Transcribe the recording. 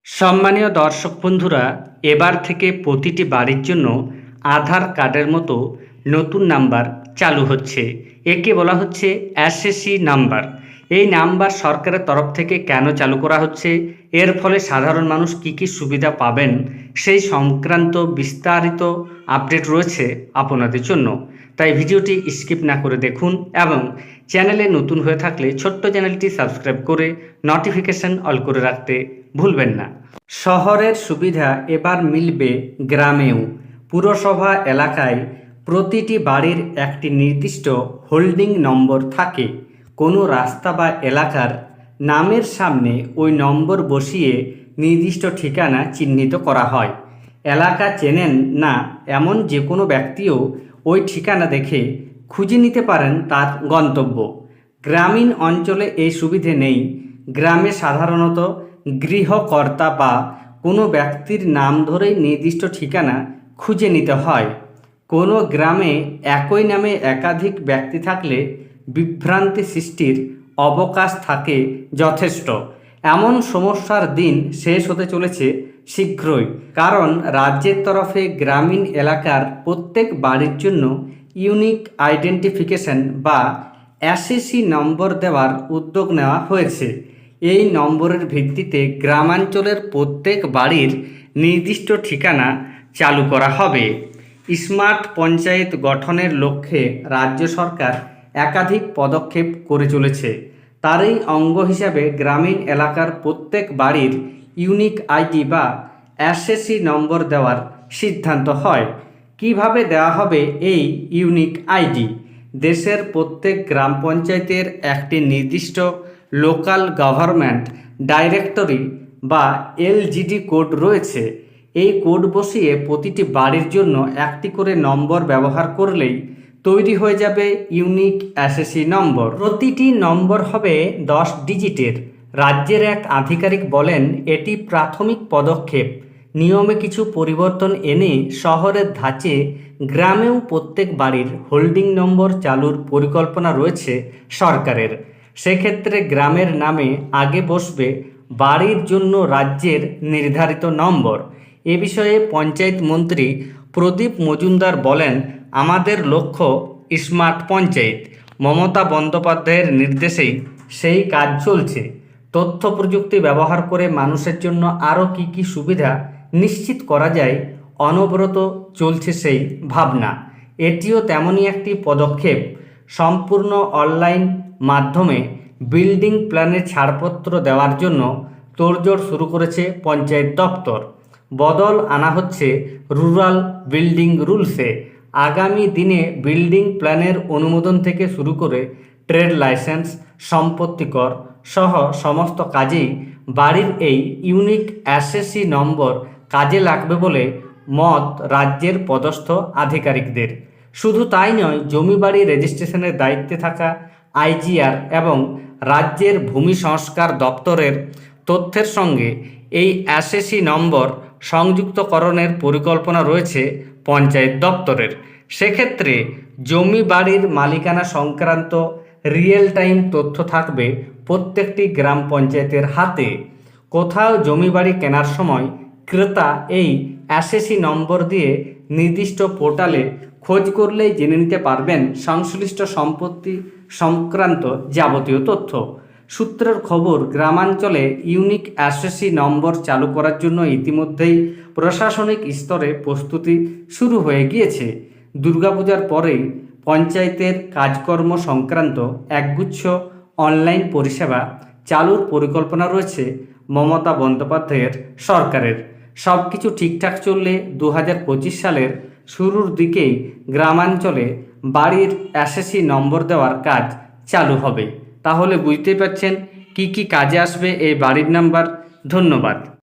সম্মানীয় দর্শক বন্ধুরা, এবার থেকে প্রতিটি বাড়ির জন্য আধার কার্ডের মতো নতুন নাম্বার চালু হচ্ছে। একে বলা হচ্ছে এসএসসি নাম্বার। এই নাম্বার সরকারের তরফ থেকে কেন চালু করা হচ্ছে, এর ফলে সাধারণ মানুষ কি কি সুবিধা পাবেন, সেই সংক্রান্ত বিস্তারিত আপডেট রয়েছে আপনাদের জন্য। তাই ভিডিওটি স্কিপ না করে দেখুন এবং চ্যানেলে নতুন হয়ে থাকলে ছোট্ট চ্যানেলটি সাবস্ক্রাইব করে নোটিফিকেশন অল করে রাখতে ভুলবেন না। শহরের সুবিধা এবার মিলবে গ্রামেও। পুরসভা এলাকায় প্রতিটি বাড়ির একটি নির্দিষ্ট হোল্ডিং নম্বর থাকে। কোনো রাস্তা বা এলাকার নামের সামনে ওই নম্বর বসিয়ে নির্দিষ্ট ঠিকানা চিহ্নিত করা হয়। এলাকা চেনেন না এমন যে কোনো ব্যক্তিও ওই ঠিকানা দেখে খুঁজে নিতে পারেন তার গন্তব্য। গ্রামীণ অঞ্চলে এই সুবিধে নেই। গ্রামে সাধারণত গৃহকর্তা বা কোনো ব্যক্তির নাম ধরেই নির্দিষ্ট ঠিকানা খুঁজে নিতে হয়। কোনো গ্রামে একই নামে একাধিক ব্যক্তি থাকলে বিভ্রান্তি সৃষ্টির অবকাশ থাকে যথেষ্ট। এমন সমস্যার দিন শেষ হতে চলেছে শীঘ্রই, কারণ রাজ্যের তরফে গ্রামীণ এলাকার প্রত্যেক বাড়ির জন্য ইউনিক আইডেন্টিফিকেশন বা এসএসসি নম্বর দেওয়ার উদ্যোগ নেওয়া হয়েছে। এই নম্বরের ভিত্তিতে গ্রামাঞ্চলের প্রত্যেক বাড়ির নির্দিষ্ট ঠিকানা চালু করা হবে। স্মার্ট পঞ্চায়েত গঠনের লক্ষ্যে রাজ্য সরকার একাধিক পদক্ষেপ করে চলেছে। তারই অঙ্গ হিসাবে গ্রামীণ এলাকার প্রত্যেক বাড়ির ইউনিক আইডি বা এসএসসি নম্বর দেওয়ার সিদ্ধান্ত হয়। কিভাবে দেওয়া হবে এই ইউনিক আইডি? দেশের প্রত্যেক গ্রাম পঞ্চায়েতের একটি নির্দিষ্ট লোকাল গভর্নমেন্ট ডাইরেক্টরি বা এলজিডি কোড রয়েছে। এই কোড বসিয়ে প্রতিটি বাড়ির জন্য একটি করে নম্বর ব্যবহার করলেই তৈরি হয়ে যাবে ইউনিক এসএসসি নম্বর। প্রতিটি নম্বর হবে 10 ডিজিটের। রাজ্যের এক আধিকারিক বলেন, এটি প্রাথমিক পদক্ষেপ। নিয়মে কিছু পরিবর্তন এনে শহরের ধাঁচে গ্রামেও প্রত্যেক বাড়ির হোল্ডিং নম্বর চালুর পরিকল্পনা রয়েছে সরকারের। সেক্ষেত্রে গ্রামের নামে আগে বসবে বাড়ির জন্য রাজ্যের নির্ধারিত নম্বর। এ বিষয়ে পঞ্চায়েত মন্ত্রী প্রদীপ মজুমদার বলেন, আমাদের লক্ষ্য স্মার্ট পঞ্চায়েত। মমতা বন্দ্যোপাধ্যায়ের নির্দেশেই সেই কাজ চলছে। তথ্য প্রযুক্তি ব্যবহার করে মানুষের জন্য আরও কী কী সুবিধা নিশ্চিত করা যায়, অনবরত চলছে সেই ভাবনা। এটিও তেমনই একটি পদক্ষেপ। সম্পূর্ণ অনলাইন মাধ্যমে বিল্ডিং প্ল্যানের ছাড়পত্র দেওয়ার জন্য তোড়জোড় শুরু করেছে পঞ্চায়েত দপ্তর। বদল আনা হচ্ছে রুরাল বিল্ডিং রুলসে। আগামী দিনে বিল্ডিং প্ল্যানের অনুমোদন থেকে শুরু করে ট্রেড লাইসেন্স, সম্পত্তি কর সহ সমস্ত কাজেই বাড়ির এই ইউনিক এসএসসি নম্বর কাজে লাগবে বলে মত রাজ্যের পদস্থ আধিকারিকদের। শুধু তাই নয়, জমি বাড়ি রেজিস্ট্রেশনের দায়িত্বে থাকা আইজিআর এবং রাজ্যের ভূমি সংস্কার দপ্তরের তথ্যের সঙ্গে এই এসএসসি নম্বর সংযুক্তকরণের পরিকল্পনা রয়েছে পঞ্চায়েত দপ্তরের। সেক্ষেত্রে জমি বাড়ির মালিকানা সংক্রান্ত রিয়েল টাইম তথ্য থাকবে প্রত্যেকটি গ্রাম পঞ্চায়েতের হাতে। কোথাও জমি বাড়ি কেনার সময় ক্রেতা এই এসএসসি নম্বর দিয়ে নির্দিষ্ট পোর্টালে খোঁজ করলেই জেনে নিতে পারবেন সংশ্লিষ্ট সম্পত্তি সংক্রান্ত যাবতীয় তথ্য। সূত্রের খবর, গ্রামাঞ্চলে ইউনিক এসএসসি নম্বর চালু করার জন্য ইতিমধ্যেই প্রশাসনিক স্তরে প্রস্তুতি শুরু হয়ে গিয়েছে। দুর্গাপূজার পরেই পঞ্চায়েতের কাজকর্ম সংক্রান্ত একগুচ্ছ অনলাইন পরিষেবা চালুর পরিকল্পনা রয়েছে মমতা বন্দ্যোপাধ্যায়ের সরকারের। সব কিছু ঠিকঠাক চললে 2025 সালের শুরুর দিকেই গ্রামাঞ্চলে বাড়ির এসএসসি নম্বর দেওয়ার কাজ চালু হবে। তাহলে বুঝতেই পারছেন কি কি কাজে আসবে এই বাড়ির নাম্বার। ধন্যবাদ।